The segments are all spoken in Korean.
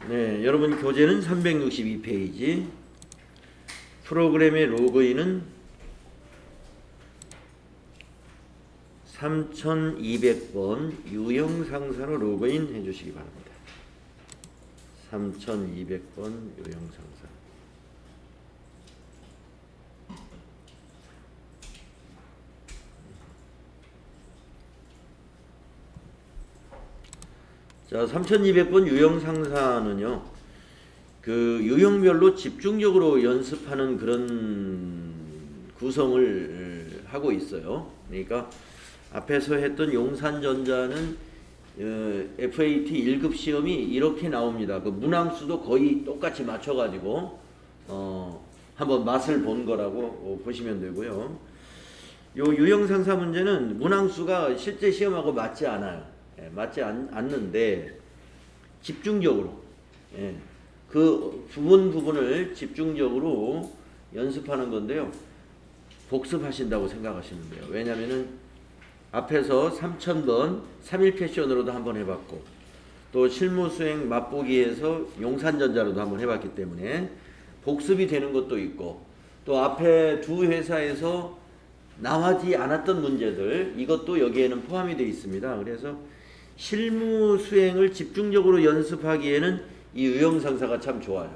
네, 여러분 교재는 362페이지. 프로그램의 로그인은 3200번 유형 상사로 로그인 해 주시기 바랍니다. 3200번 유형 상사. 자, 3200번 유형 상사는요, 그 유형별로 집중적으로 연습하는 그런 구성을 하고 있어요. 그러니까 앞에서 했던 용산전자는 FAT 1급 시험이 이렇게 나옵니다. 그 문항수도 거의 똑같이 맞춰가지고 한번 맛을 본 거라고 보시면 되고요. 요 유형 상사 문제는 문항수가 실제 시험하고 맞지 않아요. 맞지 않는데 집중적으로 그 부분을 집중적으로 연습하는 건데요. 복습하신다고 생각하시면 돼요. 왜냐면은 앞에서 3000번 3일 패션으로도 한번 해봤고, 또 실무수행 맛보기에서 용산전자로도 한번 해봤기 때문에 복습이 되는 것도 있고, 또 앞에 두 회사에서 나오지 않았던 문제들, 이것도 여기에는 포함이 되어 있습니다. 그래서 실무수행을 집중적으로 연습하기에는 이 유형상사가 참 좋아요.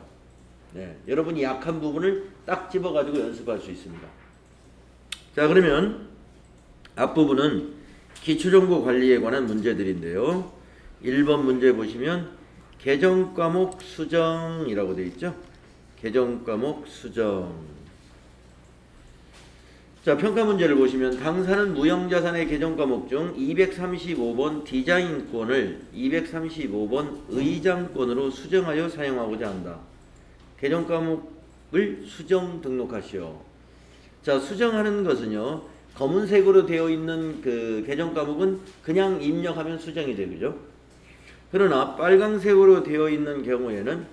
네, 여러분이 약한 부분을 딱 집어가지고 연습할 수 있습니다. 자, 그러면 앞부분은 기초정보 관리에 관한 문제들인데요. 1번 문제 보시면 계정과목 수정이라고 되어 있죠. 계정과목 수정. 자, 평가 문제를 보시면 당사는 무형자산의 계정과목 중 235번 디자인권을 235번 의장권으로 수정하여 사용하고자 한다. 계정과목을 수정 등록하시오. 자, 수정하는 것은요, 검은색으로 되어 있는 그 계정과목은 그냥 입력하면 수정이 되죠. 그러나 빨강색으로 되어 있는 경우에는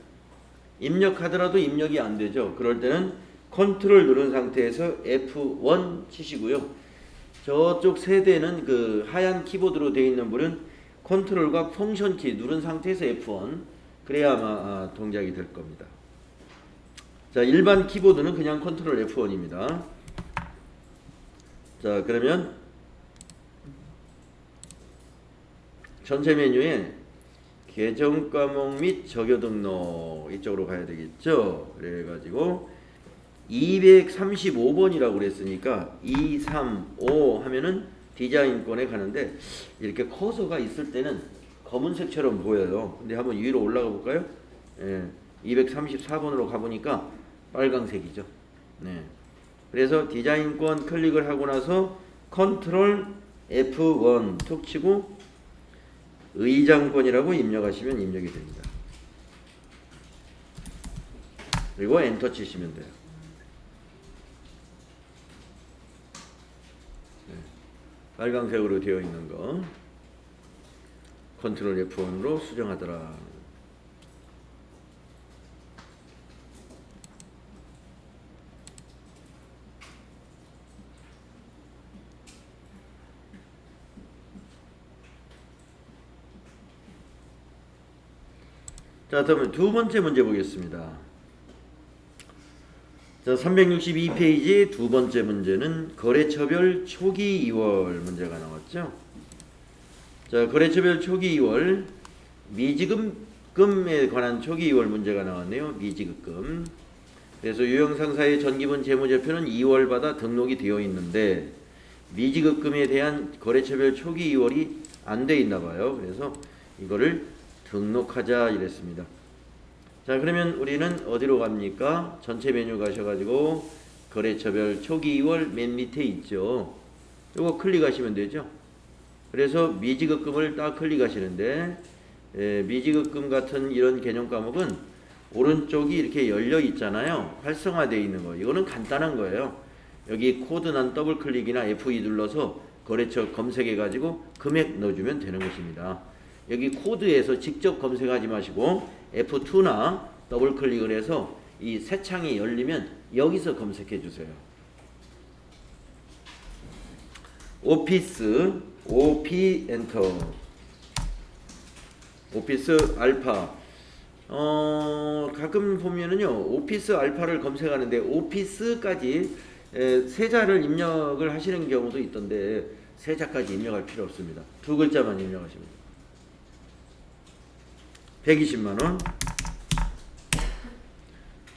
입력하더라도 입력이 안 되죠. 그럴 때는 컨트롤 누른 상태에서 F1 치시고요. 저쪽 세대는 그 하얀 키보드로 되어 있는 분은 컨트롤과 펑션 키 누른 상태에서 F1, 그래야 아마 동작이 될 겁니다. 자, 일반 키보드는 그냥 컨트롤 F1입니다. 자, 그러면 전체 메뉴에 계정 과목 및 적요 등록 이쪽으로 가야 되겠죠. 그래가지고 235번이라고 그랬으니까 235 하면은 디자인권에 가는데, 이렇게 커서가 있을 때는 검은색처럼 보여요. 근데 한번 위로 올라가 볼까요? 234번으로 가보니까 빨강색이죠. 네. 그래서 디자인권 클릭을 하고 나서 컨트롤 F1 툭 치고 의장권이라고 입력하시면 입력이 됩니다. 그리고 엔터 치시면 돼요. 빨강색으로 되어 있는 거 컨트롤 F1으로 수정하더라. 자, 그러면 두 번째 문제 보겠습니다. 자, 362페이지 두 번째 문제는 거래처별 초기 2월 문제가 나왔죠. 자, 거래처별 초기 2월 미지급금에 관한 초기 2월 문제가 나왔네요. 미지급금. 그래서 유형상사의 전기분 재무제표는 2월마다 등록이 되어 있는데 미지급금에 대한 거래처별 초기 2월이 안 돼 있나 봐요. 그래서 이거를 등록하자 이랬습니다. 자, 그러면 우리는 어디로 갑니까? 전체 메뉴 가셔가지고 거래처별 초기 2월 맨 밑에 있죠. 이거 클릭하시면 되죠. 그래서 미지급금을 딱 클릭하시는데, 미지급금 같은 이런 개념 과목은 오른쪽이 이렇게 열려 있잖아요. 활성화되어 있는 거. 이거는 간단한 거예요. 여기 코드 난 더블 클릭이나 F2 눌러서 거래처 검색해 가지고 금액 넣어주면 되는 것입니다. 여기 코드에서 직접 검색하지 마시고 F2나 더블 클릭을 해서 이 새 창이 열리면 여기서 검색해 주세요. 오피스 OP 엔터, 오피스 알파 가끔 보면은요, 오피스 알파를 검색하는데 오피스까지 세자를 입력을 하시는 경우도 있던데 세자까지 입력할 필요 없습니다. 두 글자만 입력하시면 돼요. 120만원.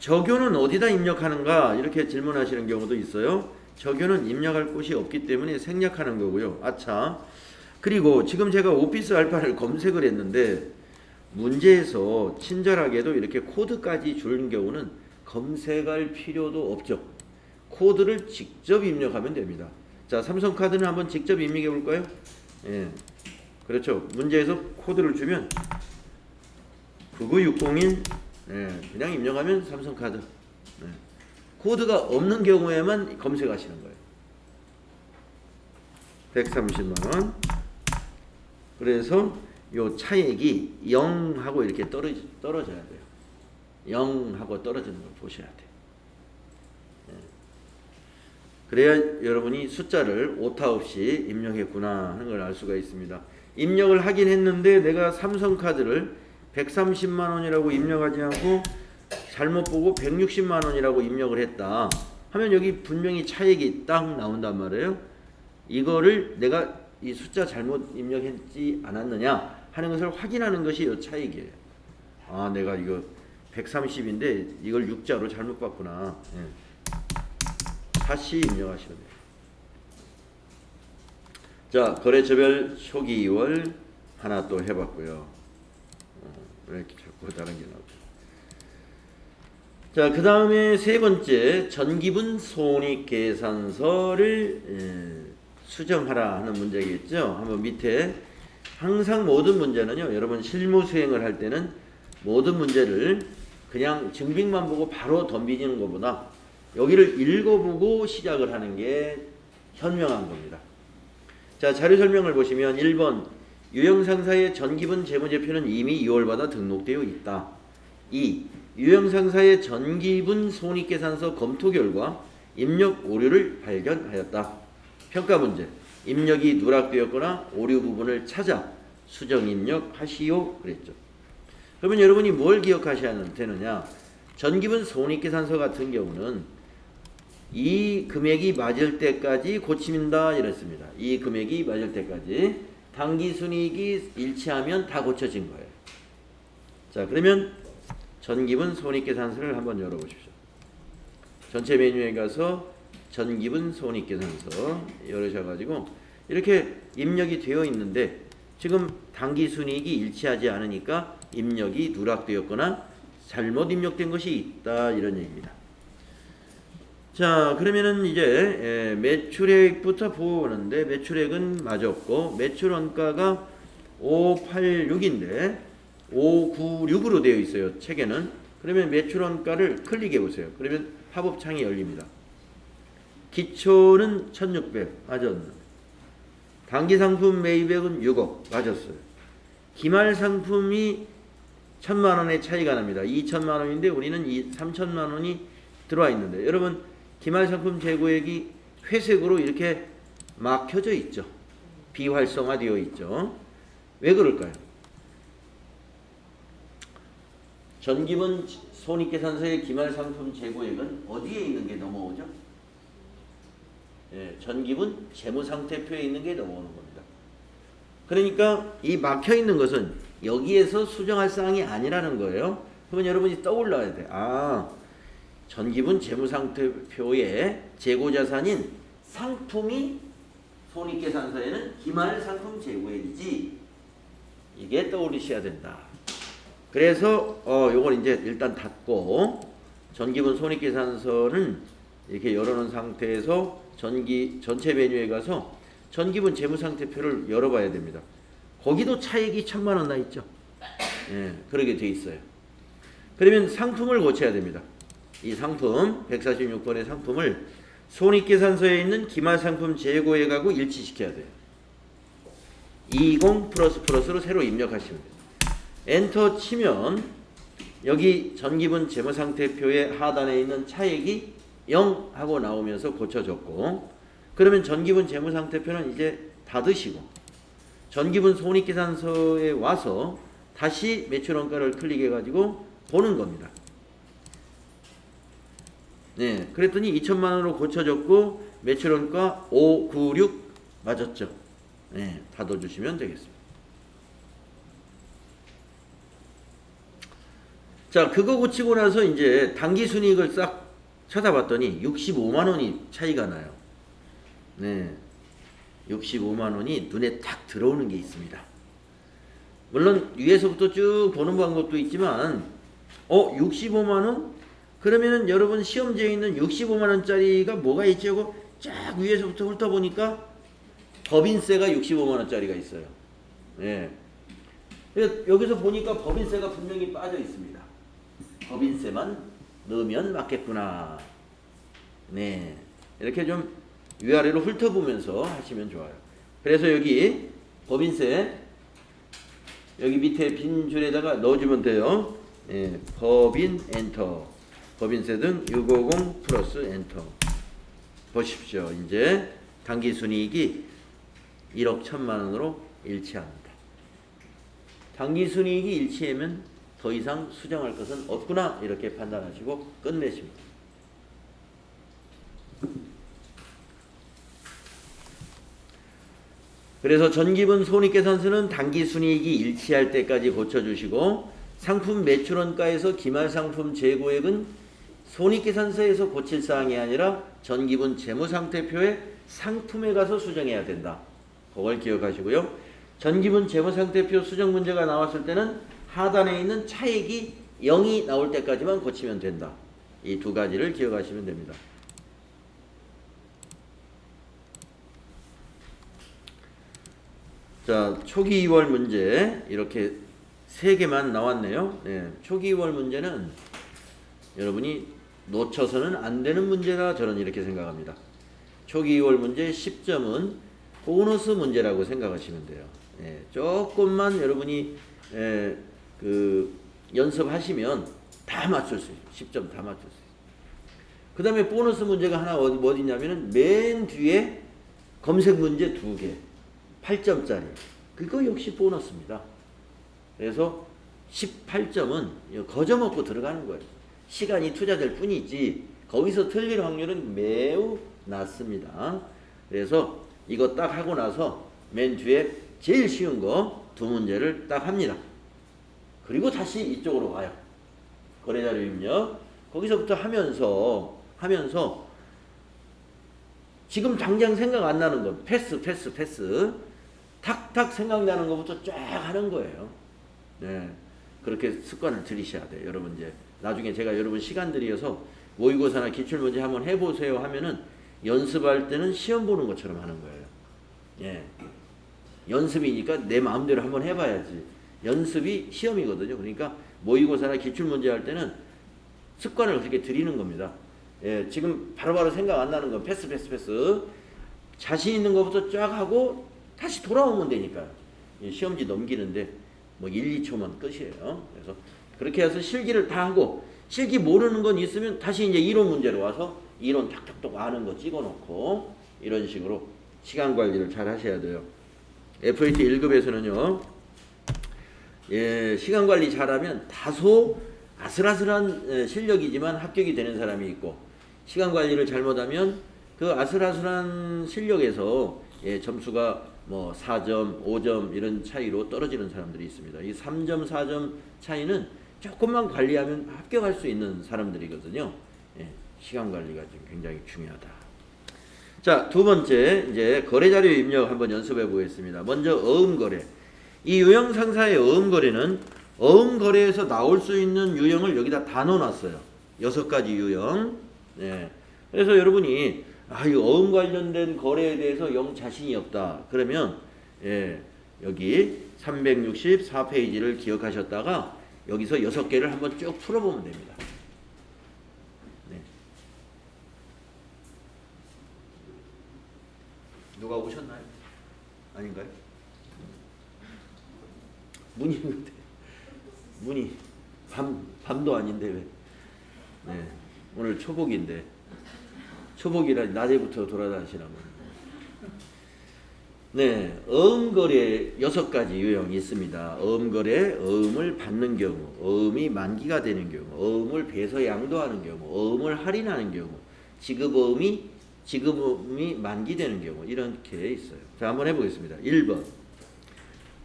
적요는 어디다 입력하는가 이렇게 질문하시는 경우도 있어요. 적요는 입력할 곳이 없기 때문에 생략하는 거고요. 아차. 그리고 지금 제가 오피스 알파를 검색을 했는데 문제에서 친절하게도 이렇게 코드까지 주는 경우는 검색할 필요도 없죠. 코드를 직접 입력하면 됩니다. 자, 삼성카드는 한번 직접 입력해 볼까요? 예. 그렇죠. 문제에서 코드를 주면 99601 그냥 입력하면 삼성카드. 코드가 없는 경우에만 검색하시는 거예요. 130만원. 그래서 요 차액이 0하고 이렇게 떨어져야 돼요. 0하고 떨어지는 걸 보셔야 돼요. 그래야 여러분이 숫자를 오타 없이 입력했구나 하는 걸 알 수가 있습니다. 입력을 하긴 했는데 내가 삼성카드를 130만원이라고 입력하지 않고 잘못 보고 160만원이라고 입력을 했다 하면 여기 분명히 차액이 딱 나온단 말이에요. 이거를 내가 이 숫자 잘못 입력했지 않았느냐 하는 것을 확인하는 것이 이 차액이에요. 아, 내가 이거 130인데 이걸 6자로 잘못 봤구나. 다시 입력하시면 돼요. 자, 거래처별 초기 2월 하나 또 해봤고요. 왜 이렇게 자꾸 다른 게 나오죠? 자, 그 다음에 세 번째, 전기분 손익계산서를 수정하라 하는 문제겠죠. 한번 밑에 항상 모든 문제는요, 여러분 실무 수행을 할 때는 모든 문제를 그냥 증빙만 보고 바로 덤비는 것보다 여기를 읽어보고 시작을 하는 게 현명한 겁니다. 자, 자료 설명을 보시면 1번 유형상사의 전기분 재무제표는 이미 2월마다 등록되어 있다. 2. 유형상사의 전기분 손익계산서 검토 결과 입력 오류를 발견하였다. 평가 문제. 입력이 누락되었거나 오류 부분을 찾아 수정 입력하시오 그랬죠. 그러면 여러분이 뭘 기억하셔야 되느냐? 전기분 손익계산서 같은 경우는 이 금액이 맞을 때까지 고친다 이랬습니다. 이 금액이 맞을 때까지 당기순이익이 일치하면 다 고쳐진 거예요. 자, 그러면 전기분 손익계산서를 한번 열어보십시오. 전체 메뉴에 가서 전기분 손익계산서 열으셔가지고 이렇게 입력이 되어 있는데 지금 당기순이익이 일치하지 않으니까 입력이 누락되었거나 잘못 입력된 것이 있다 이런 얘기입니다. 자, 그러면은 이제 매출액부터 보는데 매출액은 맞았고 매출원가가 586인데 596으로 되어 있어요. 책에는. 그러면 매출원가를 클릭해 보세요. 그러면 팝업창이 열립니다. 기초는 1600 맞았네. 단기상품 매입액은 6억 맞았어요. 기말상품이 1000만원의 차이가 납니다. 2000만원인데 우리는 3000만원이 들어와 있는데 여러분 기말상품 재고액이 회색으로 이렇게 막혀져 있죠. 비활성화되어 있죠. 왜 그럴까요? 전기분 손익계산서의 기말상품 재고액은 어디에 있는 게 넘어오죠? 전기분 재무상태표에 있는 게 넘어오는 겁니다. 그러니까 이 막혀있는 것은 여기에서 수정할 사항이 아니라는 거예요. 그러면 여러분이 떠올라야 돼. 아, 전기분 재무상태표의 재고자산인 상품이 손익계산서에는 기말상품 재고액이지. 이게 떠올리셔야 된다. 그래서 요걸 이제 일단 닫고 전기분 손익계산서는 이렇게 열어놓은 상태에서 전체 메뉴에 가서 전기분 재무상태표를 열어봐야 됩니다. 거기도 차액이 1000만원 나 있죠. 그러게 돼 있어요. 그러면 상품을 고쳐야 됩니다. 이 상품 146번의 상품을 손익계산서에 있는 기말상품 재고액하고 일치시켜야 돼요. 20++로 새로 입력하시면 돼요. 엔터 치면 여기 전기분 재무상태표의 하단에 있는 차액이 0 하고 나오면서 고쳐졌고, 그러면 전기분 재무상태표는 이제 닫으시고 전기분 손익계산서에 와서 다시 매출원가를 클릭해가지고 보는 겁니다. 네, 그랬더니 2천만 원으로 고쳐졌고 매출원가 596 맞았죠. 네, 닫아주시면 되겠습니다. 자, 그거 고치고 나서 이제 당기순이익을 싹 찾아봤더니 65만 원이 차이가 나요. 네, 65만 원이 눈에 딱 들어오는 게 있습니다. 물론 위에서부터 쭉 보는 방법도 있지만 65만 원? 그러면은 여러분 시험지에 있는 65만 원짜리가 뭐가 있지 하고 쫙 위에서부터 훑어보니까 법인세가 65만 원짜리가 있어요. 네. 여기서 보니까 법인세가 분명히 빠져 있습니다. 법인세만 넣으면 맞겠구나. 네, 이렇게 좀 위아래로 훑어보면서 하시면 좋아요. 그래서 여기 법인세 여기 밑에 빈 줄에다가 넣어주면 돼요. 네, 법인 엔터, 법인세 등 650 플러스 엔터. 보십시오. 이제 당기순이익이 1억 1천만 원으로 일치합니다. 당기순이익이 일치하면 더 이상 수정할 것은 없구나 이렇게 판단하시고 끝내십니다. 그래서 전기분 손익계산서는 당기순이익이 일치할 때까지 고쳐주시고 상품 매출원가에서 기말상품 재고액은 손익계산서에서 고칠 사항이 아니라 전기분 재무상태표에 상품에 가서 수정해야 된다. 그걸 기억하시고요. 전기분 재무상태표 수정 문제가 나왔을 때는 하단에 있는 차익이 0이 나올 때까지만 고치면 된다. 이 두 가지를 기억하시면 됩니다. 자, 초기 2월 문제 이렇게 3개만 나왔네요. 네, 초기 2월 문제는 여러분이 놓쳐서는 안 되는 문제라 저는 이렇게 생각합니다. 초기 2월 문제 10점은 보너스 문제라고 생각하시면 돼요. 네, 조금만 여러분이 연습하시면 다 맞출 수 있어요. 10점 다 맞출 수 있어요. 그 다음에 보너스 문제가 하나 어디 있냐면은 맨 뒤에 검색 문제 2개 8점짜리 그거 역시 보너스입니다. 그래서 18점은 거저먹고 들어가는 거예요. 시간이 투자될 뿐이지 거기서 틀릴 확률은 매우 낮습니다. 그래서 이거 딱 하고 나서 맨 뒤에 제일 쉬운 거 두 문제를 딱 합니다. 그리고 다시 이쪽으로 와요. 거래자료 입력 거기서부터 하면서 지금 당장 생각 안 나는 거 패스 탁탁 생각나는 것부터 쫙 하는 거예요. 네, 그렇게 습관을 들이셔야 돼요. 여러분 이제 나중에 제가 여러분 시간 들여서 모의고사나 기출문제 한번 해보세요 하면은 연습할 때는 시험 보는 것처럼 하는 거예요. 예, 연습이니까 내 마음대로 한번 해봐야지. 연습이 시험이거든요. 그러니까 모의고사나 기출문제 할 때는 습관을 그렇게 들이는 겁니다. 예, 지금 바로바로 생각 안 나는 건 패스 자신 있는 것부터 쫙 하고 다시 돌아오면 되니까 시험지 넘기는데 뭐 1, 2초만 끝이에요. 그래서 그렇게 해서 실기를 다 하고 실기 모르는 건 있으면 다시 이제 이론 문제로 와서 이론 탁탁탁 아는 거 찍어놓고 이런 식으로 시간 관리를 잘 하셔야 돼요. FAT 1급에서는요. 예, 시간 관리 잘하면 다소 아슬아슬한 실력이지만 합격이 되는 사람이 있고 시간 관리를 잘못하면 그 아슬아슬한 실력에서 예, 점수가 뭐 4점, 5점 이런 차이로 떨어지는 사람들이 있습니다. 이 3점, 4점 차이는 조금만 관리하면 합격할 수 있는 사람들이거든요. 예, 시간 관리가 좀 굉장히 중요하다. 자, 두 번째 이제 거래자료 입력 한번 연습해 보겠습니다. 먼저 어음거래. 이 유형상사의 어음거래는 어음거래에서 나올 수 있는 유형을 여기다 다 넣어놨어요. 6가지 유형. 네. 그래서 여러분이 이 어음 관련된 거래에 대해서 영 자신이 없다. 그러면 예, 여기 364페이지를 기억하셨다가 여기서 6개를 한번 쭉 풀어보면 됩니다. 네. 누가 오셨나요? 아닌가요? 문이 밤도 아닌데 왜? 네, 오늘 초복인데 초복이라 낮에부터 돌아다니시라고. 네, 어음거래 6가지 유형이 있습니다. 어음거래, 어음을 받는 경우, 어음이 만기가 되는 경우, 어음을 배서 양도하는 경우, 어음을 할인하는 경우, 지급음이 만기되는 경우 이렇게 있어요. 자, 한번 해보겠습니다. 1번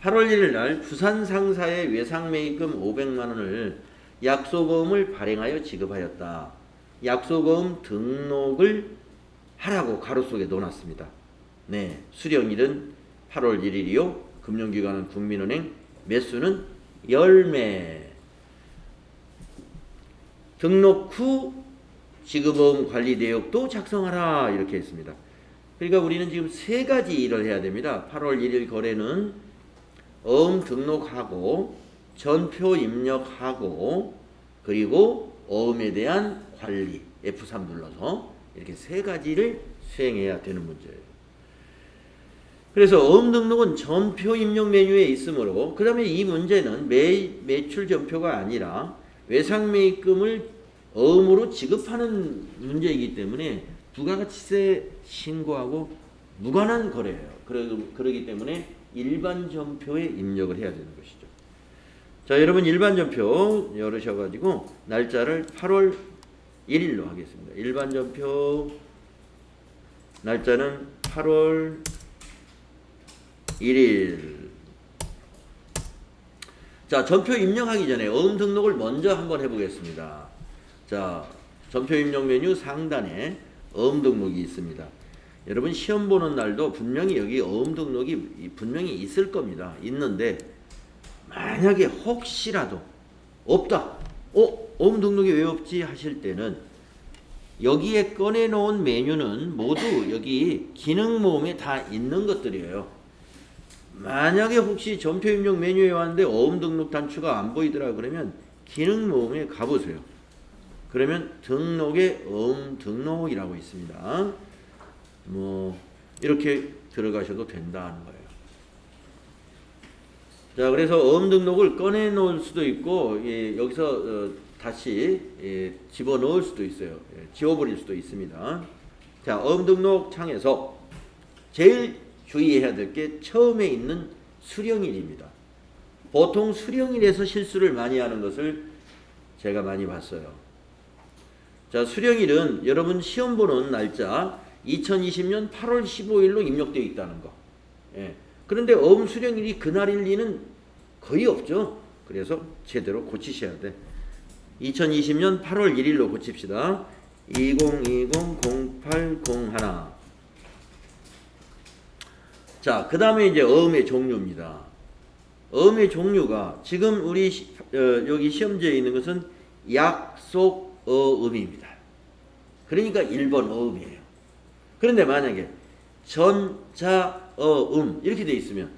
8월 1일 날 부산 상사의 외상매입금 500만 원을 약속어음을 발행하여 지급하였다. 약속어음 등록을 하라고 가로 속에 넣어놨습니다. 네, 수령일은 8월 1일이요. 금융기관은 국민은행, 매수는 열매. 등록 후 지급어음 관리 내역도 작성하라 이렇게 했습니다. 그러니까 우리는 지금 3가지 일을 해야 됩니다. 8월 1일 거래는 어음 등록하고 전표 입력하고 그리고 어음에 대한 관리 F3 눌러서 이렇게 3가지를 수행해야 되는 문제예요. 그래서 어음 등록은 전표 입력 메뉴에 있으므로 그 다음에 이 문제는 매출 전표가 아니라 외상매입금을 어음으로 지급하는 문제이기 때문에 부가가치세 신고하고 무관한 거래예요. 그러기 때문에 일반 전표에 입력을 해야 되는 것이죠. 자, 여러분 일반 전표 열으셔가지고 날짜를 8월 1일로 하겠습니다. 일반 전표 날짜는 8월 1일. 자, 전표 입력하기 전에 어음 등록을 먼저 한번 해보겠습니다. 자, 전표 입력 메뉴 상단에 어음 등록이 있습니다. 여러분 시험 보는 날도 분명히 여기 어음 등록이 분명히 있을 겁니다. 있는데 만약에 혹시라도 없다. 어음 등록이 왜 없지 하실 때는 여기에 꺼내놓은 메뉴는 모두 여기 기능 모음에 다 있는 것들이에요. 만약에 혹시 전표 입력 메뉴에 왔는데 어음 등록 단추가 안 보이더라 그러면 기능 모음에 가보세요. 그러면 등록에 어음 등록이라고 있습니다. 뭐 이렇게 들어가셔도 된다는 거예요. 자, 그래서 어음 등록을 꺼내 놓을 수도 있고 여기서 다시 집어넣을 수도 있어요. 지워버릴 수도 있습니다. 자, 어음 등록 창에서 제일 주의해야 될 게 처음에 있는 수령일입니다. 보통 수령일에서 실수를 많이 하는 것을 제가 많이 봤어요. 자, 수령일은 여러분 시험 보는 날짜 2020년 8월 15일로 입력되어 있다는 거. 예. 그런데 어음 수령일이 그날일 리는 거의 없죠. 그래서 제대로 고치셔야 돼. 2020년 8월 1일로 고칩시다. 2020-0801. 자, 그 다음에 이제 어음의 종류입니다. 어음의 종류가 지금 우리 여기 시험지에 있는 것은 약속어음입니다. 그러니까 1번 어음이에요. 그런데 만약에 전자어음 이렇게 돼 있으면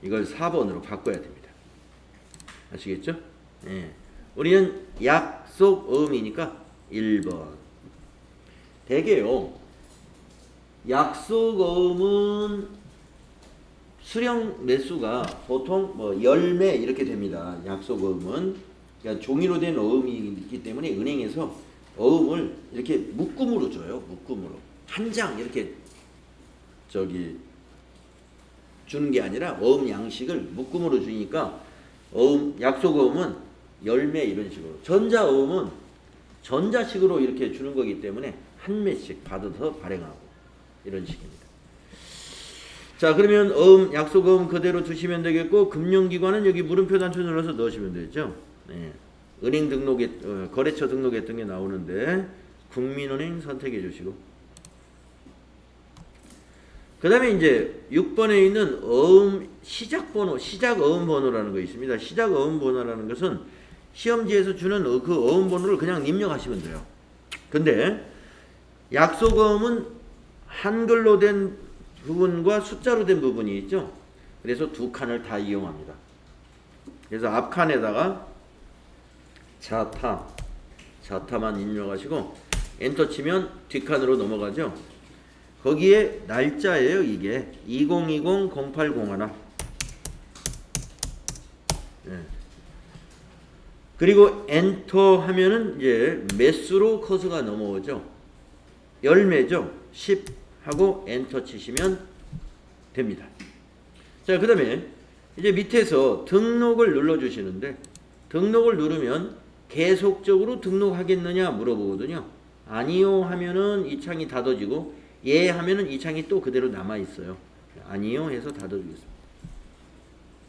이걸 4번으로 바꿔야 됩니다. 아시겠죠? 네. 우리는 약속어음이니까 1번. 대개요. 약속어음은 수령 매수가 보통 뭐 열매 이렇게 됩니다. 약속어음은 그러니까 종이로 된 어음이 있기 때문에 은행에서 어음을 이렇게 묶음으로 줘요. 묶음으로 한 장 이렇게 주는 게 아니라 어음 양식을 묶음으로 주니까 어음 약속어음은 열매 이런 식으로, 전자어음은 전자식으로 이렇게 주는 거기 때문에 한 매씩 받아서 발행하고 이런 식입니다. 자, 그러면 어음 약속어음 그대로 두시면 되겠고 금융기관은 여기 물음표 단추 눌러서 넣으시면 되죠. 네. 은행 등록에 거래처 등록했던 게 나오는데 국민은행 선택해 주시고 그 다음에 이제 6번에 있는 어음 시작번호, 시작어음 번호라는 거 있습니다. 시작어음 번호라는 것은 시험지에서 주는 그 어음 번호를 그냥 입력하시면 돼요. 근데 약속어음은 한글로 된 부분과 숫자로 된 부분이 있죠. 그래서 두 칸을 다 이용합니다. 그래서 앞칸에다가 자타만 입력하시고 엔터 치면 뒷칸으로 넘어가죠. 거기에 날짜예요. 이게 2020-0801. 네. 그리고 엔터 하면은 이제 매수로 커서가 넘어오죠. 열매죠. 10 하고 엔터 치시면 됩니다. 자, 그 다음에 이제 밑에서 등록을 눌러주시는데 등록을 누르면 계속적으로 등록하겠느냐 물어보거든요. 아니요 하면은 이 창이 닫아지고 예 하면은 이 창이 또 그대로 남아있어요. 아니요 해서 닫아주겠습니다.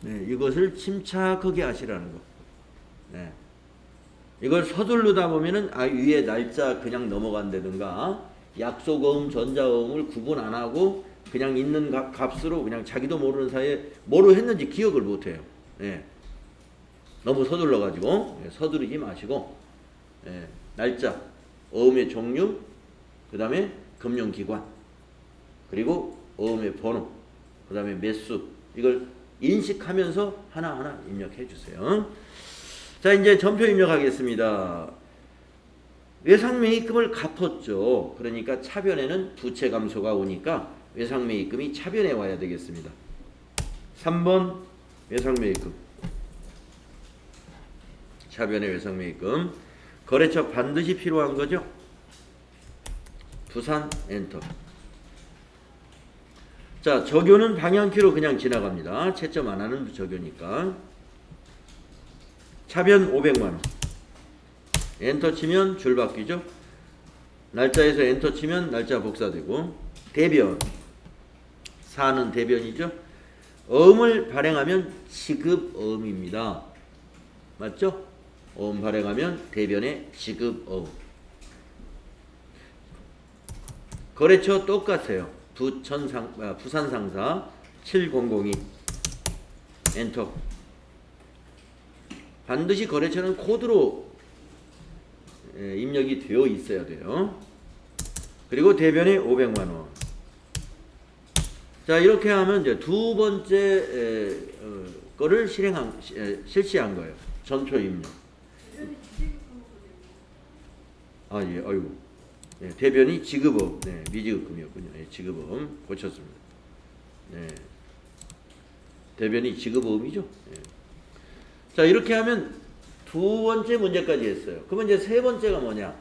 네, 이것을 침착하게 하시라는 거. 네. 이걸 서두르다 보면은 위에 날짜 그냥 넘어간다든가 약속어음, 전자어음을 구분 안 하고 그냥 있는 값으로 그냥 자기도 모르는 사이에 뭐로 했는지 기억을 못 해요. 네. 너무 서둘러 가지고 서두르지 마시고 날짜, 어음의 종류, 그 다음에 금융기관, 그리고 어음의 번호, 그 다음에 매수, 이걸 인식하면서 하나하나 입력해 주세요. 자, 이제 전표 입력하겠습니다. 외상매입금을 갚았죠. 그러니까 차변에는 부채감소가 오니까 외상매입금이 차변에 와야 되겠습니다. 3번 외상매입금. 차변의 외상매입금. 거래처 반드시 필요한 거죠. 부산 엔터. 자, 적요는 방향키로 그냥 지나갑니다. 채점 안 하는 적요니까. 차변 500만원. 엔터 치면 줄 바뀌죠. 날짜에서 엔터 치면 날짜 복사되고. 대변. 사는 대변이죠. 어음을 발행하면 지급어음입니다. 맞죠? 어음 발행하면 대변의 지급어음. 거래처 똑같아요. 부산상사 7002 엔터. 반드시 거래처는 코드로 입력이 되어 있어야 돼요. 그리고 대변에 500만원. 자, 이렇게 하면 이제 두 번째 거를 실시한 거예요. 전표 입력. 아, 예, 아이고. 네, 대변이 지급어음. 네, 미지급금이었군요. 네, 지급어음 고쳤습니다. 네. 대변이 지급어음이죠. 네. 자, 이렇게 하면 두 번째 문제까지 했어요. 그러면 이제 세 번째가 뭐냐?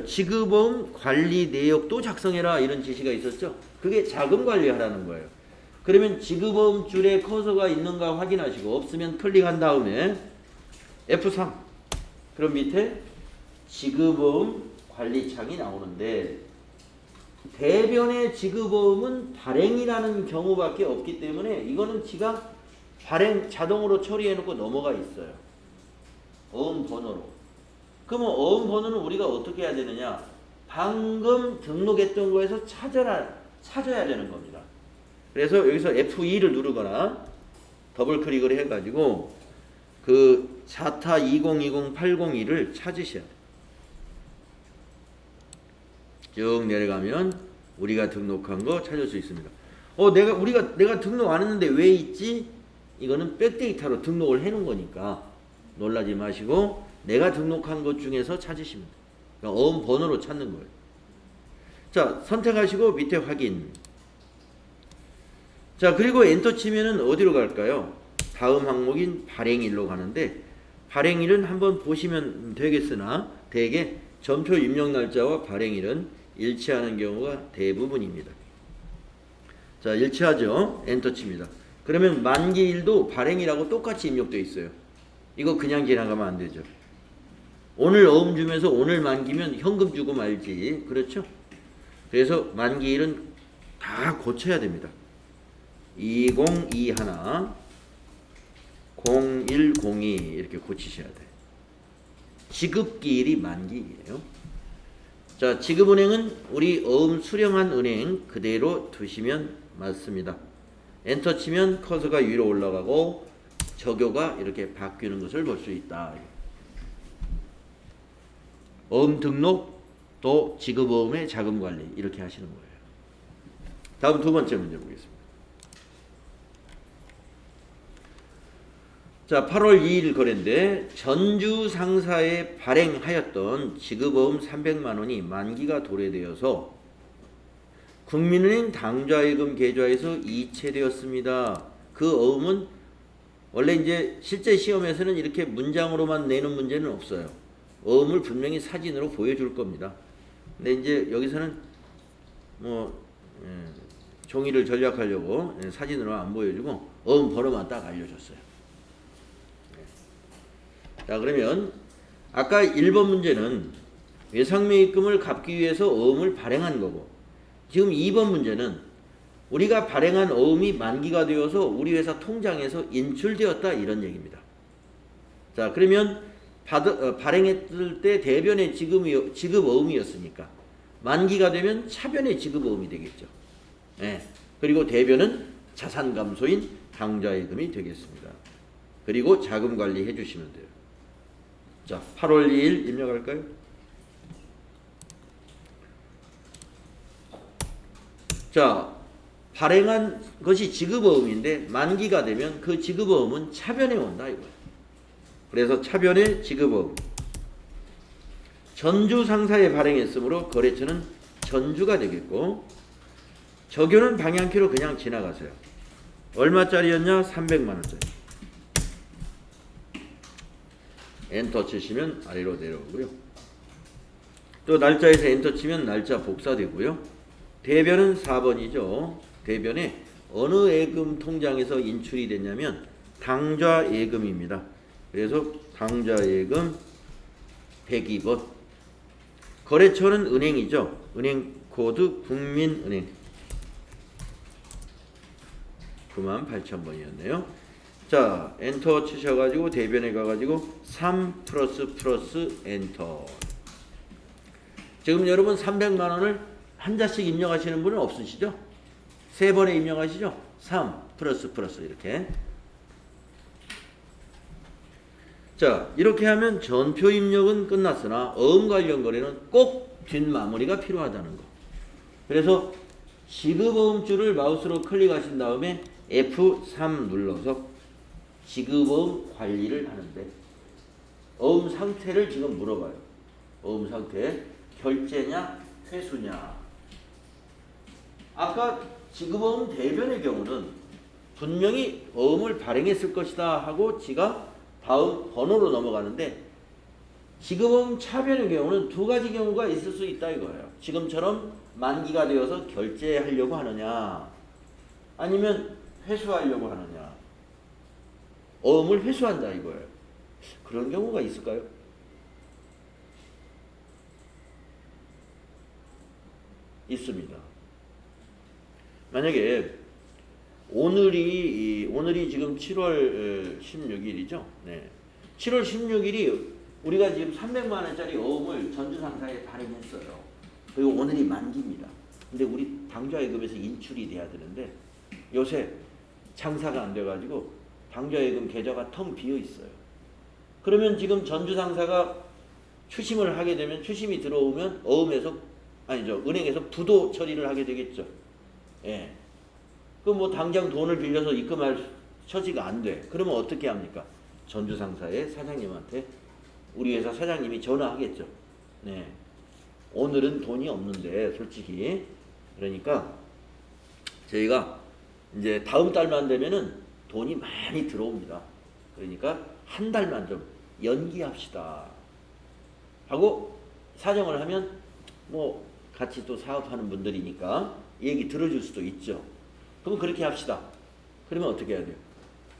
지급어음 관리 내역도 작성해라 이런 지시가 있었죠. 그게 자금 관리하라는 거예요. 그러면 지급어음 줄에 커서가 있는가 확인하시고 없으면 클릭한 다음에 F3. 그럼 밑에 지급어음 관리창이 나오는데 대변의 지급어음은 발행이라는 경우밖에 없기 때문에 이거는 지가 발행 자동으로 처리해놓고 넘어가 있어요. 어음 번호로. 그러면 어음 번호는 우리가 어떻게 해야 되느냐? 방금 등록했던 거에서 찾아야 되는 겁니다. 그래서 여기서 F2를 누르거나 더블 클릭을 해가지고 그 자타 2020-802를 찾으셔야 돼요. 쭉 내려가면 우리가 등록한 거 찾을 수 있습니다. 내가 등록 안 했는데 왜 있지? 이거는 백데이터로 등록을 해놓은 거니까 놀라지 마시고 내가 등록한 것 중에서 찾으시면 돼요. 그러니까 어음 번호로 찾는 거예요. 자, 선택하시고 밑에 확인. 자, 그리고 엔터 치면은 어디로 갈까요? 다음 항목인 발행일로 가는데 발행일은 한번 보시면 되겠으나 대개 전표 입력 날짜와 발행일은 일치하는 경우가 대부분입니다. 자, 일치하죠? 엔터 칩니다. 그러면 만기일도 발행일하고 똑같이 입력되어 있어요. 이거 그냥 지나가면 안 되죠. 오늘 어음 주면서 오늘 만기면 현금 주고 말지. 그렇죠? 그래서 만기일은 다 고쳐야 됩니다. 2021 0102 이렇게 고치셔야 돼요. 지급기일이 만기일이에요. 자, 지급은행은 우리 어음 수령한 은행 그대로 두시면 맞습니다. 엔터 치면 커서가 위로 올라가고 적요가 이렇게 바뀌는 것을 볼 수 있다. 어음 등록 또 지급어음의 자금관리 이렇게 하시는 거예요. 다음 두 번째 문제 보겠습니다. 자, 8월 2일 거래인데 전주 상사에 발행하였던 지급어음 300만 원이 만기가 도래되어서 국민은행 당좌예금 계좌에서 이체되었습니다. 그 어음은 원래 이제 실제 시험에서는 이렇게 문장으로만 내는 문제는 없어요. 어음을 분명히 사진으로 보여줄 겁니다. 근데 이제 여기서는 종이를 전략하려고 사진으로 안 보여주고 어음 번호만 딱 알려줬어요. 자, 그러면 아까 1번 문제는 외상매입금을 갚기 위해서 어음을 발행한 거고, 지금 2번 문제는 우리가 발행한 어음이 만기가 되어서 우리 회사 통장에서 인출되었다, 이런 얘기입니다. 자, 그러면 발행했을 때 대변의 지급 어음이었으니까 만기가 되면 차변의 지급 어음이 되겠죠. 네. 그리고 대변은 자산 감소인 당좌예금이 되겠습니다. 그리고 자금 관리 해주시면 돼요. 자, 8월 2일 입력할까요? 자, 발행한 것이 지급어음인데 만기가 되면 그 지급어음은 차변에 온다 이거예요. 그래서 차변의 지급어음. 전주 상사에 발행했으므로 거래처는 전주가 되겠고, 적요는 방향키로 그냥 지나가세요. 얼마짜리였냐? 300만 원짜리. 엔터 치시면 아래로 내려오고요. 또 날짜에서 엔터 치면 날짜 복사되고요. 대변은 4번이죠. 대변에 어느 예금 통장에서 인출이 됐냐면 당좌 예금입니다. 그래서 당좌 예금 102번. 거래처는 은행이죠. 은행 코드 국민은행 98,000번이었네요. 자, 엔터 치셔가지고 대변에 가가지고 3 플러스 엔터. 지금 여러분 300만 원을 한자씩 입력하시는 분은 없으시죠? 3번에 입력하시죠? 3 플러스 이렇게. 자, 이렇게 하면 전표 입력은 끝났으나 어음 관련 거래는 꼭 뒷마무리가 필요하다는 거. 그래서 지급어음줄을 마우스로 클릭하신 다음에 F3 눌러서 지급어음 관리를 하는데, 어음 상태를 지금 물어봐요. 어음 상태, 결제냐 회수냐. 아까 지급어음 대변의 경우는 분명히 어음을 발행했을 것이다 하고 지가 다음 번호로 넘어가는데, 지급어음 차변의 경우는 두 가지 경우가 있을 수 있다 이거예요. 지금처럼 만기가 되어서 결제하려고 하느냐, 아니면 회수하려고 하느냐. 어음을 회수한다 이거예요. 그런 경우가 있을까요? 있습니다. 만약에 오늘이 지금 7월 16일이죠. 네. 7월 16일이 우리가 지금 300만 원짜리 어음을 전주상사에 발행했어요. 그리고 오늘이 만기입니다. 근데 우리 당좌예금에서 인출이 돼야 되는데 요새 장사가 안 돼가지고 당좌예금 계좌가 텅 비어 있어요. 그러면 지금 전주상사가 추심을 하게 되면, 추심이 들어오면 은행에서 부도 처리를 하게 되겠죠. 예. 그럼 뭐 당장 돈을 빌려서 입금할 처지가 안 돼. 그러면 어떻게 합니까? 전주상사의 사장님한테 우리 회사 사장님이 전화하겠죠. 네. 오늘은 돈이 없는데 솔직히, 그러니까 저희가 이제 다음 달만 되면은 돈이 많이 들어옵니다. 그러니까 한 달만 좀 연기합시다 하고 사정을 하면, 뭐 같이 또 사업하는 분들이니까 얘기 들어줄 수도 있죠. 그럼 그렇게 합시다. 그러면 어떻게 해야 돼요?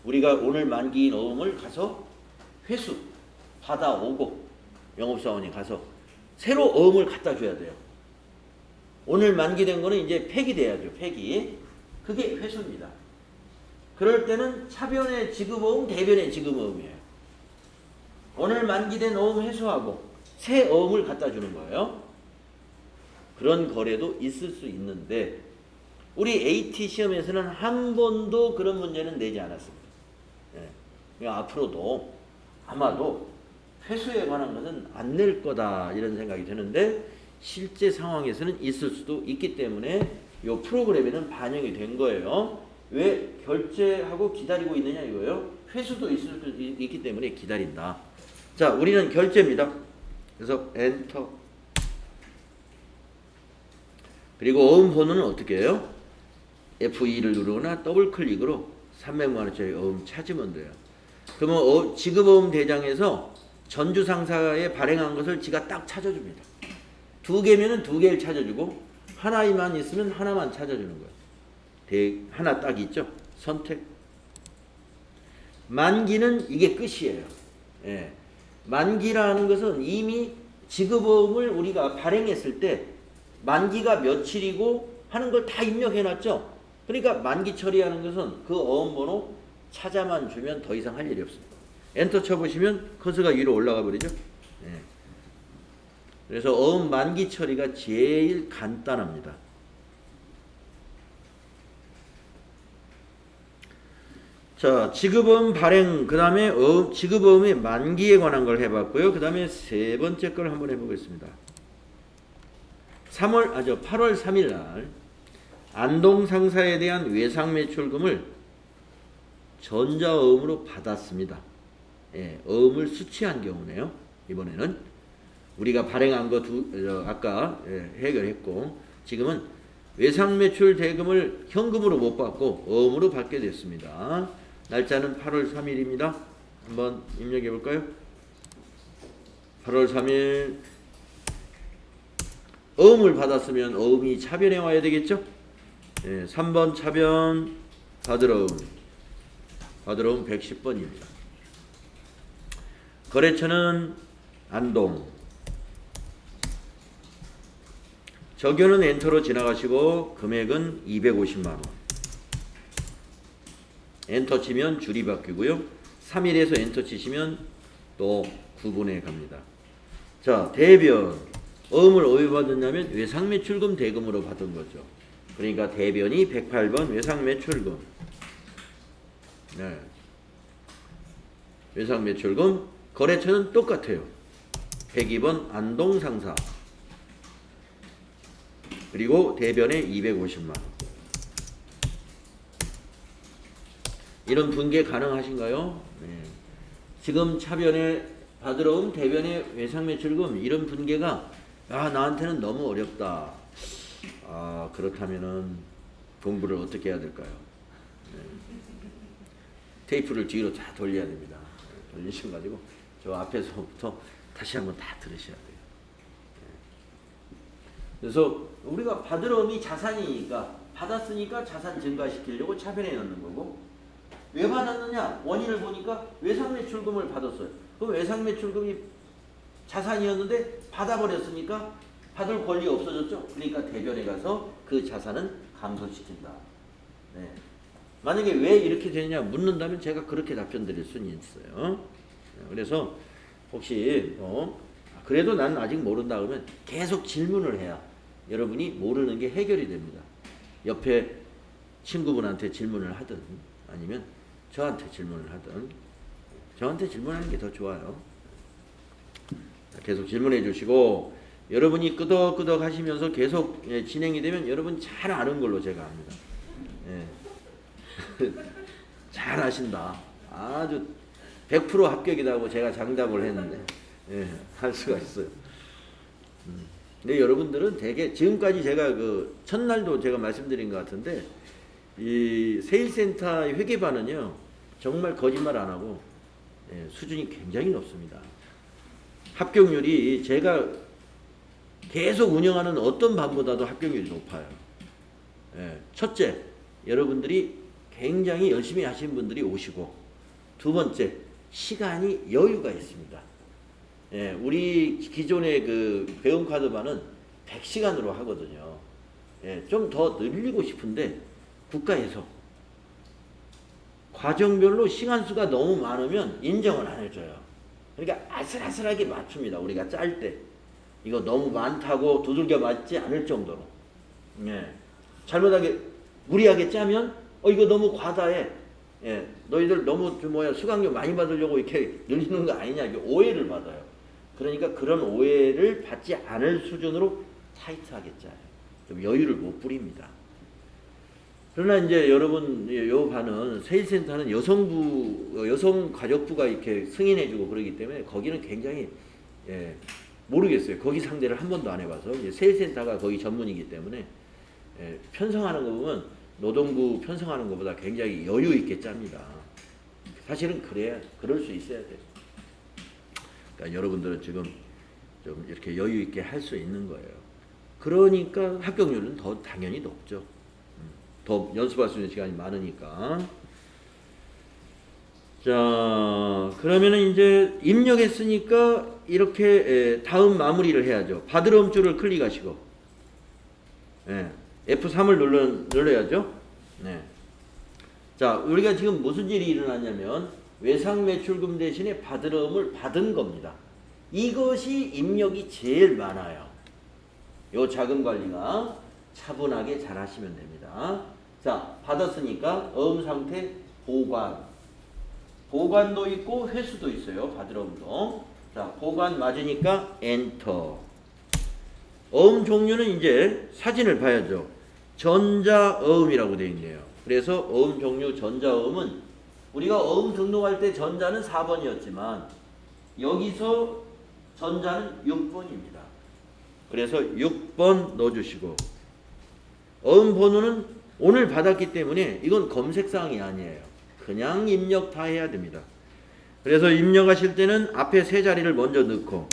우리가 오늘 만기인 어음을 가서 회수 받아오고, 영업사원이 가서 새로 어음을 갖다 줘야 돼요. 오늘 만기된 거는 이제 폐기돼야죠. 폐기. 그게 회수입니다. 그럴 때는 차변의 지급어음, 대변의 지급어음이에요. 오늘 만기된 어음 회수하고 새 어음을 갖다 주는 거예요. 그런 거래도 있을 수 있는데 우리 AT 시험에서는 한 번도 그런 문제는 내지 않았습니다. 네. 앞으로도 아마도 회수에 관한 것은 안 낼 거다 이런 생각이 드는데, 실제 상황에서는 있을 수도 있기 때문에 이 프로그램에는 반영이 된 거예요. 왜 결제하고 기다리고 있느냐 이거예요. 회수도 있을 수 있기 때문에 기다린다. 자, 우리는 결제입니다. 그래서 엔터. 그리고 어음 번호는 어떻게 해요? F2를 누르거나 더블 클릭으로 300만 원짜리 어음 찾으면 돼요. 그러면 지급어음 대장에서 전주상사에 발행한 것을 지가 딱 찾아줍니다. 두 개면은 두 개를 찾아주고, 하나만 있으면 하나만 찾아주는 거예요. 하나 딱 있죠. 선택. 만기는 이게 끝이에요. 예. 만기라는 것은 이미 지급어음을 우리가 발행했을 때 만기가 며칠이고 하는 걸 다 입력해놨죠. 그러니까 만기 처리하는 것은 그 어음번호 찾아만 주면 더 이상 할 일이 없습니다. 엔터 쳐보시면 커서가 위로 올라가 버리죠. 예. 그래서 어음 만기 처리가 제일 간단합니다. 자, 지급어음 발행, 그 다음에 지급어음의 만기에 관한 걸 해봤고요. 그 다음에 세 번째 걸 한번 해보겠습니다. 8월 3일 날 안동상사에 대한 외상매출금을 전자어음으로 받았습니다. 예, 어음을 수취한 경우네요. 이번에는 우리가 발행한 거 아까 해결했고, 지금은 외상매출 대금을 현금으로 못 받고 어음으로 받게 됐습니다. 날짜는 8월 3일입니다. 한번 입력해 볼까요? 8월 3일 어음을 받았으면 어음이 차변에 와야 되겠죠? 3번 차변 받을 어음 110번입니다. 거래처는 안동. 적요는 엔터로 지나가시고 금액은 250만원. 엔터 치면 줄이 바뀌고요. 3일에서 엔터 치시면 또 구분해 갑니다. 자, 대변. 어음을 어디에 받았냐면 외상매출금 대금으로 받은 거죠. 그러니까 대변이 108번 외상매출금. 네. 외상매출금. 거래처는 똑같아요. 102번 안동상사. 그리고 대변에 250만원. 이런 분계 가능하신가요? 네. 지금 차변에 받으러 온 대변에 외상매출금 이런 분계가 나한테는 너무 어렵다. 그렇다면은 공부를 어떻게 해야 될까요? 네. 테이프를 뒤로 다 돌려야 됩니다. 돌리셔가지고 저 앞에서부터 다시 한번 다 들으셔야 돼요. 그래서 우리가 받을 어음이 자산이니까 받았으니까 자산 증가시키려고 차변에 넣는 거고, 왜 받았느냐? 원인을 보니까 외상매출금을 받았어요. 그럼 외상매출금이 자산이었는데 받아버렸으니까 받을 권리 없어졌죠. 그러니까 대변에 가서 그 자산은 감소시킨다. 네. 만약에 왜 이렇게 되느냐 묻는다면 제가 그렇게 답변 드릴 수는 있어요. 그래서 혹시 그래도 난 아직 모른다 그러면 계속 질문을 해야 여러분이 모르는 게 해결이 됩니다. 옆에 친구분한테 질문을 하든 아니면 저한테 질문을 하든, 저한테 질문하는 게 더 좋아요. 계속 질문해 주시고 여러분이 끄덕끄덕 하시면서 계속 진행이 되면 여러분 잘 아는 걸로 제가 압니다. 잘 아신다. 아주 100% 합격이라고 제가 장담을 했는데 할 수가 있어요. 근데 여러분들은 되게 지금까지 제가 그 첫날도 제가 말씀드린 것 같은데 이 세일센터 회계반은요 정말 거짓말 안 하고 수준이 굉장히 높습니다. 합격률이 제가 계속 운영하는 어떤 반보다도 합격률이 높아요. 첫째, 여러분들이 굉장히 열심히 하시는 분들이 오시고, 두 번째, 시간이 여유가 있습니다. 우리 기존의 그 배움카드반은 100시간으로 하거든요. 좀 더 늘리고 싶은데 국가에서 과정별로 시간수가 너무 많으면 인정을 안 해줘요. 그러니까 아슬아슬하게 맞춥니다. 우리가 짤 때. 이거 너무 많다고 두들겨 맞지 않을 정도로. 잘못하게 무리하게 짜면 이거 너무 과다해. 너희들 너무 수강료 많이 받으려고 이렇게 늘리는 거 아니냐. 이게 오해를 받아요. 그러니까 그런 오해를 받지 않을 수준으로 타이트하게 짜요. 좀 여유를 못 부립니다. 그러나 이제 여러분 요 반은 세일센터는 여성가족부가 이렇게 승인해주고 그러기 때문에 거기는 굉장히 모르겠어요. 거기 상대를 한 번도 안 해봐서 이제 세일센터가 거기 전문이기 때문에 편성하는 거 보면 노동부 편성하는 것보다 굉장히 여유 있게 짭니다. 사실은 그럴 수 있어야 돼요. 그러니까 여러분들은 지금 좀 이렇게 여유 있게 할 수 있는 거예요. 그러니까 합격률은 더 당연히 높죠. 더 연습할 수 있는 시간이 많으니까. 자, 그러면은 이제 입력했으니까 이렇게 다음 마무리를 해야죠. 받으러 줄을 클릭하시고, F3을 눌러야죠. 네. 자, 우리가 지금 무슨 일이 일어났냐면 외상 매출금 대신에 받으러움을 받은 겁니다. 이것이 입력이 제일 많아요. 요 자금 관리가 차분하게 잘 하시면 됩니다. 자, 받았으니까 어음 상태 보관도 있고 회수도 있어요. 받으러움도. 자, 보관 맞으니까 엔터. 어음 종류는 이제 사진을 봐야죠. 전자어음이라고 되어 있네요. 그래서 어음 종류 전자어음은 우리가 어음 등록할 때 전자는 4번이었지만 여기서 전자는 6번입니다. 그래서 6번 넣어주시고, 어음 번호는 오늘 받았기 때문에 이건 검색사항이 아니에요. 그냥 입력 다 해야 됩니다. 그래서 입력하실 때는 앞에 세 자리를 먼저 넣고,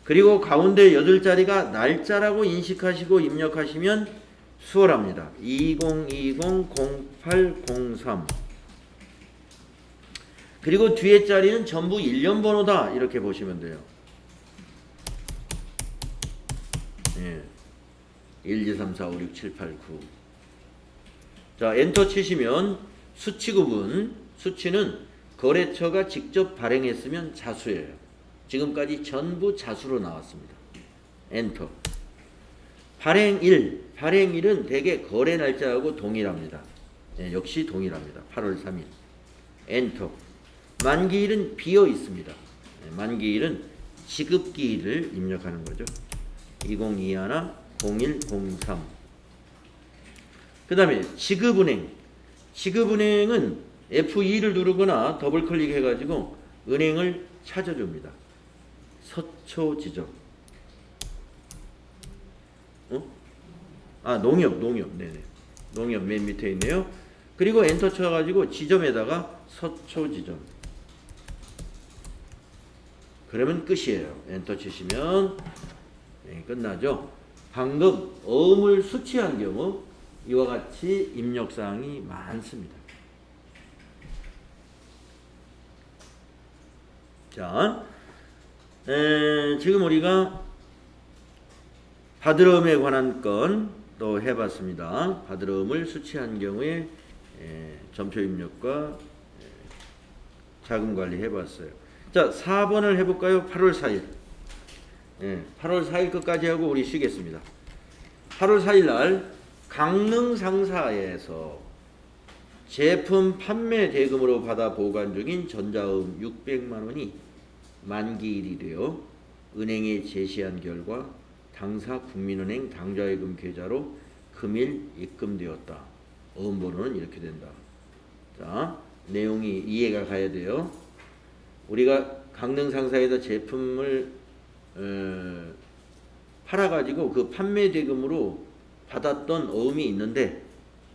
그리고 가운데 8자리가 날짜라고 인식하시고 입력하시면 수월합니다. 2020-0803. 그리고 뒤에 자리는 전부 1년 번호다 이렇게 보시면 돼요. 1, 2, 3, 4, 5, 6, 7, 8, 9. 자, 엔터 치시면 수치 구분. 수치는 거래처가 직접 발행했으면 자수예요. 지금까지 전부 자수로 나왔습니다. 엔터. 발행일은 대개 거래 날짜하고 동일합니다. 역시 동일합니다. 8월 3일. 엔터. 만기일은 비어 있습니다. 만기일은 지급기일을 입력하는 거죠. 2021-0103. 그 다음에 지급은행. 지급은행은 F2를 누르거나 더블 클릭해가지고 은행을 찾아줍니다. 서초 지점. 농협. 네네. 농협 맨 밑에 있네요. 그리고 엔터 쳐가지고 지점에다가 서초 지점. 그러면 끝이에요. 엔터 치시면 끝나죠. 방금 어음을 수치한 경우 이와 같이 입력사항이 많습니다. 자, 지금 우리가 받으러움에 관한 건 또 해봤습니다. 받으러움을 수치한 경우에 점표 입력과 자금 관리 해봤어요. 자, 4번을 해볼까요? 8월 4일. 8월 4일 끝까지 하고 우리 쉬겠습니다. 8월 4일 날 강릉 상사에서 제품 판매 대금으로 받아 보관 중인 전자음 600만 원이 만기일이 되어 은행에 제시한 결과 당사 국민은행 당좌예금 계좌로 금일 입금되었다. 어음 번호는 이렇게 된다. 자, 내용이 이해가 가야 돼요. 우리가 강릉 상사에다 제품을 팔아가지고 그 판매 대금으로 받았던 어음이 있는데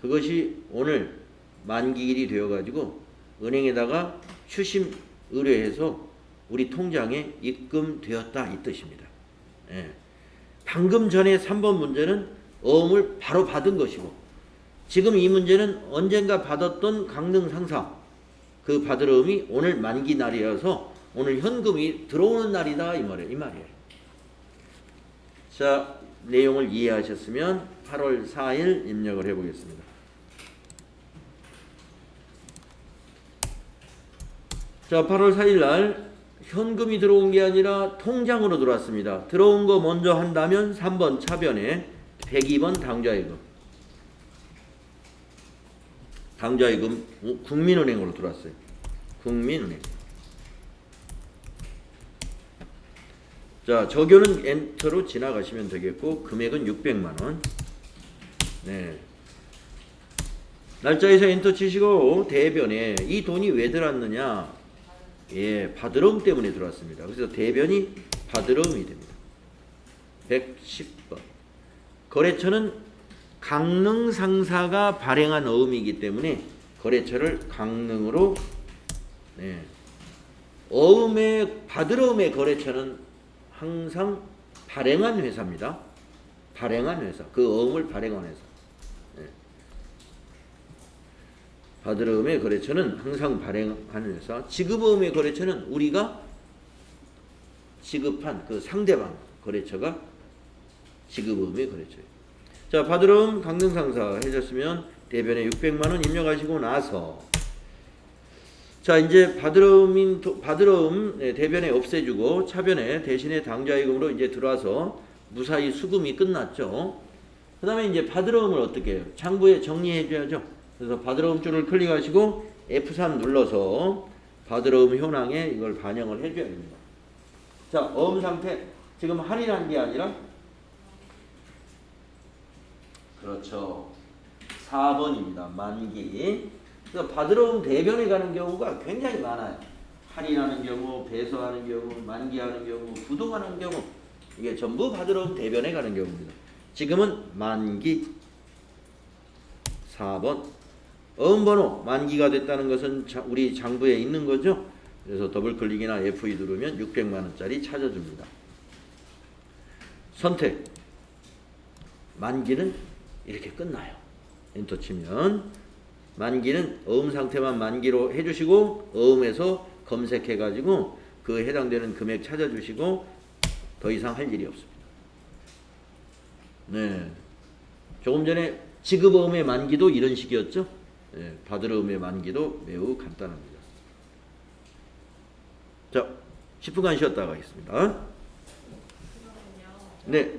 그것이 오늘 만기일이 되어가지고 은행에다가 추심 의뢰해서 우리 통장에 입금되었다 이 뜻입니다. 방금 전에 3번 문제는 어음을 바로 받은 것이고 지금 이 문제는 언젠가 받았던 강릉 상사 그 받을 어음이 오늘 만기 날이어서 오늘 현금이 들어오는 날이다 이 말이에요. 자, 내용을 이해하셨으면 8월 4일 입력을 해보겠습니다. 자, 8월 4일 날 현금이 들어온 게 아니라 통장으로 들어왔습니다. 들어온 거 먼저 한다면 3번 차변에 102번 당좌예금. 당좌예금 국민은행으로 들어왔어요. 국민은행. 자, 적용은 엔터로 지나가시면 되겠고 금액은 600만 원. 네. 날짜에서 엔터 치시고 대변에 이 돈이 왜 들어왔느냐? 받으러움 때문에 들어왔습니다. 그래서 대변이 받으러움이 됩니다. 110번. 거래처는 강릉 상사가 발행한 어음이기 때문에 거래처를 강릉으로 어음의 받으러움의 거래처는 항상 발행한 회사입니다. 발행한 회사. 그 어음을 발행한 회사. 받으러음의 거래처는 항상 발행하는 회사. 지급어음의 거래처는 우리가 지급한 그 상대방 거래처가 지급어음의 거래처예요. 자, 받으러음 강등상사 해줬으면 대변에 600만 원 입력하시고 나서 자, 이제 받으러음 대변에 없애주고 차변에 대신에 당좌이금으로 이제 들어와서 무사히 수금이 끝났죠. 그 다음에 이제 받으러음을 어떻게 해요? 장부에 정리해줘야죠. 그래서 받으러음 줄을 클릭하시고 F3 눌러서 받으러음 현황에 이걸 반영을 해줘야 됩니다. 자, 어음 상태. 지금 할인한 게 아니라 그렇죠. 4번입니다. 만기. 그래서 받으러움 대변에 가는 경우가 굉장히 많아요. 할인하는 경우, 배서하는 경우, 만기하는 경우, 부동하는 경우 이게 전부 받으러움 대변에 가는 경우입니다. 지금은 만기 4번 어음번호 만기가 됐다는 것은 우리 장부에 있는 거죠. 그래서 더블클릭이나 F2 누르면 600만 원짜리 찾아줍니다. 선택 만기는 이렇게 끝나요. 엔터 치면 만기는 어음 상태만 만기로 해주시고 어음에서 검색해 가지고 그 해당되는 금액 찾아주시고 더 이상 할 일이 없습니다. 네, 조금 전에 지급어음의 만기도 이런 식이었죠. 네, 받으러음의 만기도 매우 간단합니다. 자, 10분간 쉬었다 가겠습니다. 네.